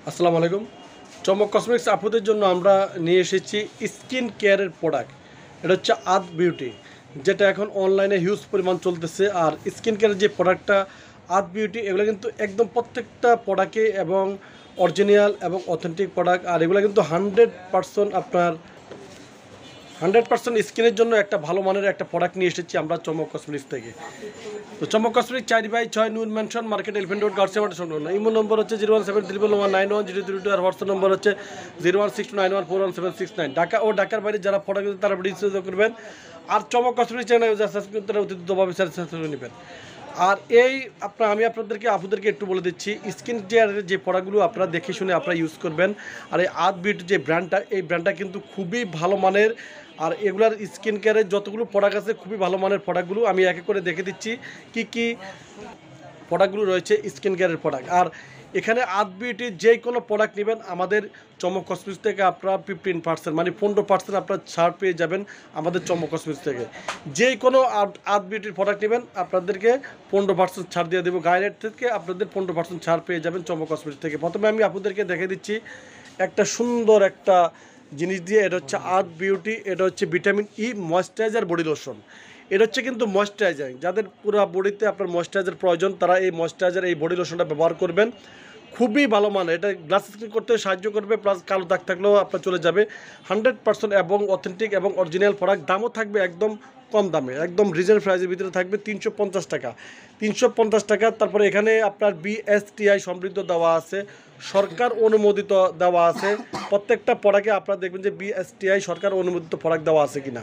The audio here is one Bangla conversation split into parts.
আসসালামু আলাইকুম। চমক কসমেটিক্স আপুদের জন্য আমরা নিয়ে এসেছি স্কিন কেয়ারের প্রোডাক্ট। এটা হচ্ছে আদ বিউটি, যেটা এখন অনলাইনে হিউজ পরিমাণ চলতেছে। আর স্কিন কেয়ারের যে প্রোডাক্টটা আদ বিউটি, এগুলো কিন্তু একদম প্রত্যেকটা প্রোডাক্টে এবং অরিজিনাল এবং অথেন্টিক প্রোডাক্ট। আর এগুলো কিন্তু 100% আপনার 100% স্কিনের জন্য একটা ভালো মানের একটা প্রোডাক্ট নিয়ে এসেছি আমরা চমক কসমেটিক্স থেকে। তো Chamak cosmetics 4/6 Noor Mansion Market, Elephant Road, Gausia Market সংলগ্ন। ইমো নম্বর হচ্ছে 01731911032 আর হোয়াটসঅ্যাপ নম্বর হচ্ছে 01629141769। ঢাকা ও ঢাকার বাইরে যারা প্রোডাক্ট তারা রিচার্জ করবেন। আর চমক কসমেটিক্স চ্যানেল সাবস্ক্রাইব করে অতি দ্রুতভাবে সাবস্ক্রাইব নেবেন। আর এই আমি আপনাদেরকে আপুদেরকে একটু বলে দিচ্ছি, স্কিন কেয়ারের যে প্রোডাক্টগুলো আপনারা দেখে শুনে আপনারা ইউজ করবেন। আর এই আদ বিউটি যে ব্র্যান্ডটা, এই ব্র্যান্ডটা কিন্তু খুবই ভালো মানের। আর এগুলার স্কিন কেয়ারের যতগুলো প্রোডাক্ট আছে খুবই ভালো মানের প্রোডাক্টগুলো আমি একে করে দেখে দিচ্ছি কি কি প্রোডাক্টগুলো রয়েছে স্কিন কেয়ারের প্রোডাক্ট। আর এখানে আদ বিউটির যে কোনো প্রোডাক্ট নেবেন আমাদের চমক কসমেটিক্স থেকে আপনারা 15% মানে 15% আপনারা ছাড় পেয়ে যাবেন আমাদের চমক কসমেটিক্স থেকে। যে কোনো আদ বিউটির প্রোডাক্ট নেবেন আপনাদেরকে 15% ছাড় দিয়ে দেবো। গাইড থেকে আপনাদের 15% ছাড় পেয়ে যাবেন চমক কসমেটিক্স থেকে। প্রথমে আমি আপনাদেরকে দেখে দিচ্ছি একটা সুন্দর একটা জিনিস দিয়ে। এটা হচ্ছে আদ বিউটি, এটা হচ্ছে vitamin E moisturiser body lotion. এটা হচ্ছে কিন্তু ময়েশ্চারাইজার, যাদের পুরো বডিতে আপনার ময়েশ্চারাইজার প্রয়োজন তারা এই ময়েশ্চারাইজার এই বডি লোশনটা ব্যবহার করবেন। খুবই ভালো মানে, এটা গ্লাস স্কিন করতে সাহায্য করবে, প্লাস কালো দাগ থাকলেও আপনার চলে যাবে। 100% এবং অথেন্টিক এবং অরিজিনাল প্রোডাক্ট। দামও থাকবে একদম কম দামে, একদম রিজনেবল প্রাইসের ভিতরে থাকবে 350 টাকা। 350 টাকা। তারপরে এখানে আপনার বিএসটিআই সমৃদ্ধ দেওয়া আছে, সরকার অনুমোদিত দেওয়া আছে। প্রত্যেকটা প্রোডাক্টে আপনারা দেখবেন যে বিএসটিআই সরকার অনুমোদিত প্রোডাক্ট দেওয়া আছে কিনা।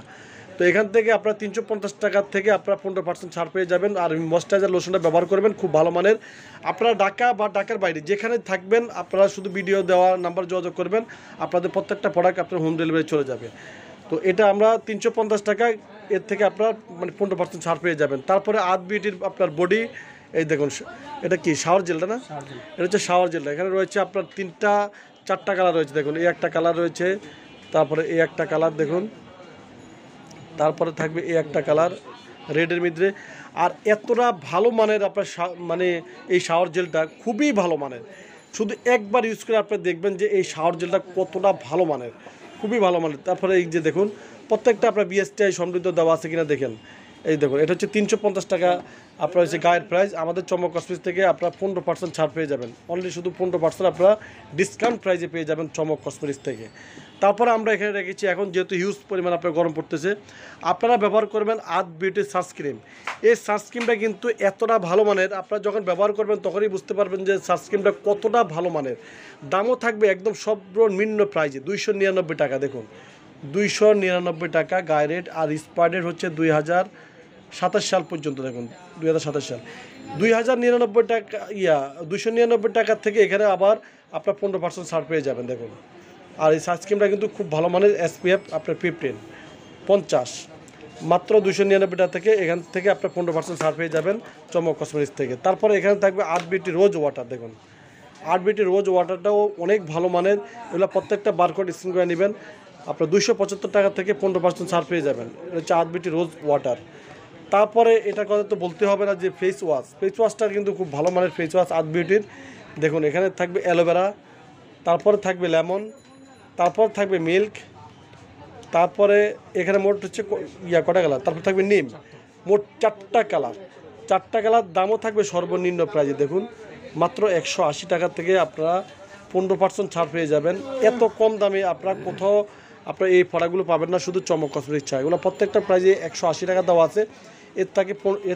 তো এখান থেকে আপনারা 350 টাকা থেকে আপনারা 15% ছাড় পেয়ে যাবেন। আর ময়েশ্চারাইজার লোশনটা ব্যবহার করবেন খুব ভালো মানের। আপনারা ঢাকা বা ঢাকার বাইরে যেখানে থাকবেন আপনারা শুধু ভিডিও দেওয়া নাম্বার যোগাযোগ করবেন, আপনাদের প্রত্যেকটা প্রোডাক্ট আপনার হোম ডেলিভারি চলে যাবে। তো এটা আমরা 350 টাকা, এর থেকে আপনার মানে 15% ছাড় পেয়ে যাবেন। তারপরে আদ বিউটির আপনার বডি, এই দেখুন এটা কি শাওয়ার জেলটা না, এটা হচ্ছে শাওয়ার জেলটা। এখানে রয়েছে আপনার 3-4টা কালার রয়েছে। দেখুন এই একটা কালার রয়েছে, তারপরে এই একটা কালার দেখুন, তারপরে থাকবে এই একটা কালার রেডের মধ্যে। আর এতটা ভালো মানের আপনার মানে এই শাওয়ার জেলটা খুবই ভালো মানের। শুধু একবার ইউজ করে আপনি দেখবেন যে এই শাওয়ার জেলটা কতটা ভালো মানের, খুবই ভালো মানের। তারপরে এই যে দেখুন প্রত্যেকটা আপনার বিএসটিআই সমৃদ্ধ দেওয়া আছে কিনা দেখেন। এই দেখুন এটা হচ্ছে 350 টাকা আপনার হচ্ছে গায়ের প্রাইস। আমাদের চমক কসমেটিক্স থেকে আপনার 15% ছাড় পেয়ে যাবেন। অনলি শুধু 15% আপনারা ডিসকাউন্ট প্রাইসে পেয়ে যাবেন চমক কসমেটিক্স থেকে। তারপরে আমরা এখানে রেখেছি, এখন যেহেতু হিউজ পরিমাণ আপনার গরম পড়তেছে, আপনারা ব্যবহার করবেন আদ বিউটির সানস্ক্রিন। এই সানস্ক্রিনটা কিন্তু এতটা ভালো মানের, আপনারা যখন ব্যবহার করবেন তখনই বুঝতে পারবেন যে সানস্ক্রিনটা কতটা ভালো মানের। দামও থাকবে একদম সর্বনিম্ন প্রাইজে 299 টাকা। দেখুন 299 টাকা গায়ে রেট। আর এক্সপায়ার ডেট হচ্ছে 2027 সাল পর্যন্ত। দেখুন 2027 সাল। 2099 টাকা 299 টাকার থেকে এখানে আবার আপনার 15% ছাড় পেয়ে যাবেন। দেখুন আর এই সানস্ক্রিনটা কিন্তু খুব ভালো মানের, SPF আপনার 50 মাত্র 299 টাকা থেকে এখান থেকে আপনার 15% ছাড় পেয়ে যাবেন চমক কসমেটিক্স থেকে। তারপরে এখানে থাকবে আদ বিউটি রোজ ওয়াটার। দেখুন আদ বিউটি রোজ ওয়াটারটাও অনেক ভালো মানের। এগুলো প্রত্যেকটা বারকোড স্ক্যান করে নেবেন, আপনার 275 টাকা থেকে 15% ছাড় পেয়ে যাবেন। এটা হচ্ছে আদ বিউটি রোজ ওয়াটার। তারপরে এটার কথা তো বলতে হবে না যে ফেস ওয়াশটা কিন্তু খুব ভালো মানের ফেস ওয়াশ আদ বিউটির। দেখুন এখানে থাকবে অ্যালোভেরা, তারপরে থাকবে লেমন, তারপর থাকবে মিল্ক, তারপরে এখানে মোট হচ্ছে কটা কালার, তারপর থাকবে নিম। মোট 4টা কালার। দামও থাকবে সর্বনিম্ন প্রাইজে। দেখুন মাত্র 180 টাকা থেকে আপনারা 15% ছাড় পেয়ে যাবেন। এত কম দামে আপনারা কোথাও আপনারা এই প্রোডাক্টগুলো পাবেন না, শুধু চমক কসমেটিক্স ছাড়া। এগুলো প্রত্যেকটা প্রাইজে 180 টাকা দেওয়া আছে। এর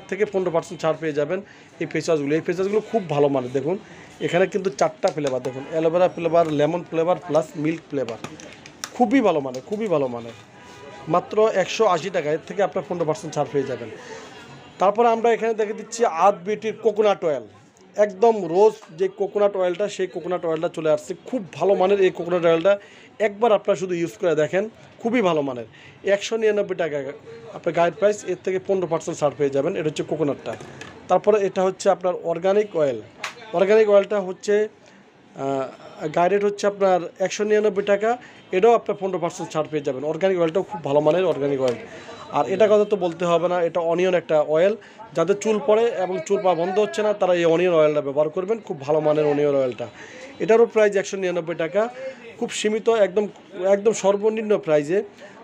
থেকে 15% ছাড় পেয়ে যাবেন এই ফেস ওয়াশগুলো খুব ভালো মানের। দেখুন এখানে কিন্তু 4টা ফ্লেভার, দেখুন aloe vera flavour, lemon flavour plus milk flavour. খুবই ভালো মানের। মাত্র 180 টাকা, এর থেকে আপনার 15% ছাড় পেয়ে যাবেন। তারপরে আমরা এখানে দেখে দিচ্ছি আদ বিউটির কোকোনাট অয়েল। একদম রোজ যে কোকোনাট অয়েলটা, সেই কোকোনাট অয়েলটা চলে আসছে। খুব ভালো মানের এই কোকোনাট অয়েলটা, একবার আপনারা শুধু ইউজ করে দেখেন, খুবই ভালো মানের। 199 টাকা আপনার গাইড প্রাইস, এর থেকে 15% ছাড় পেয়ে যাবেন। এটা হচ্ছে কোকোনাটটা। তারপরে এটা হচ্ছে আপনার অর্গানিক অয়েলটা হচ্ছে গাইডেড হচ্ছে আপনার 199 টাকা। এটাও আপনার 15% ছাড় পেয়ে যাবেন। অর্গানিক অয়েলটাও খুব ভালো মানের অর্গানিক অয়েল। আর এটা কথা তো বলতে হবে না, এটা অনিয়ন একটা অয়েল। যাদের চুল পড়ে এবং চুল পড়া বন্ধ হচ্ছে না তারা এই অনিয়ন অয়েলটা ব্যবহার করবেন, খুব ভালো মানের অনিয়ন অয়েলটা। এটারও প্রাইস 199 টাকা। খুব সীমিত একদম একদম সর্বনিম্ন প্রাইজে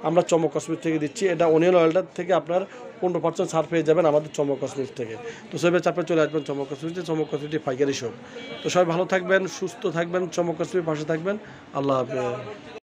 আমরা চমক কসমেটিক্স থেকে দিচ্ছি। এটা অনিয়ন অয়েলটার থেকে আপনার 15% ছাড় পেয়ে যাবেন আমাদের চমক কসমেটিক্স থেকে। তো সবাই চাপে চলে আসবেন চমক কসমেটিক্সে, চমক কসমেটিক্স পাইকারি শপ। তো সবাই ভালো থাকবেন, সুস্থ থাকবেন, চমক কসমেটিক্স পাশে থাকবেন। আল্লাহ হাফেজ।